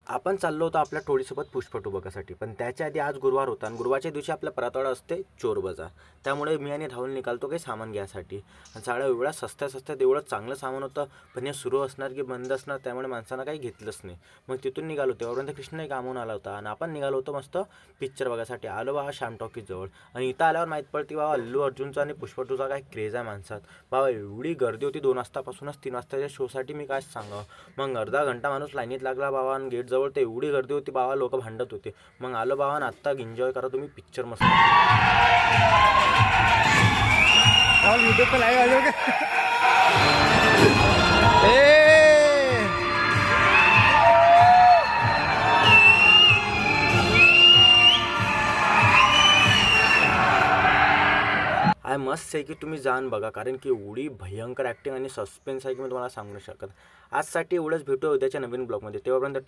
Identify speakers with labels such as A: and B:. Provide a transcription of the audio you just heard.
A: आपण चाललो होतो आपल्या टोळीसोबत पुष्पा टू बघायसाठी, पण त्याच्या आधी आज गुरुवार होता आणि गुरुवारच्या दिवशी आपला परतवाडा असते चोर बाजार. त्यामुळे मी आणि राहुल निघालतो काही सामान घ्यायसाठी. आणि साड्या एवढ्या सस्त्यात एवढं चांगलं सामान होतं, पण हे सुरू असणार की बंद असणार त्यामुळे माणसानं काही घेतलंच नाही. मग तिथून निघालो तेव्हापर्यंत कृष्णही कामून आला होता आणि आपण निघालो होतो मस्त पिक्चर बघायसाठी. आलो बाबा श्याम टॉकीजवळ आणि इथं आल्यावर माहीत पडते बाबा अल्लू अर्जुनचा आणि पुष्पा टूचा काय क्रेज आहे माणसात. बाबा एवढी गर्दी होती 2 वाजतापासूनच 3 वाजताच्या शोसाठी मी काय सांगावं. मग अर्धा घंटा माणूस लाईनीत लागला बाबा आणि गेटजवळ तर एवढी गर्दी होती बाबा, लोक भांडत होते. मग आलो बाबा आणि आत्ता एन्जॉय करा तुम्ही पिक्चर मस्त.
B: व्हिडिओ पे लाईव्ह आलो
A: आय मस्ट से की तुम्ही जाण बघा, कारण की एवढी भयंकर ॲक्टिंग आणि सस्पेन्स आहे की मी तुम्हाला सांगू शकत. आजसाठी एवढंच, भेटू उद्याच्या नवीन ब्लॉगमध्ये. तेव्हापर्यंत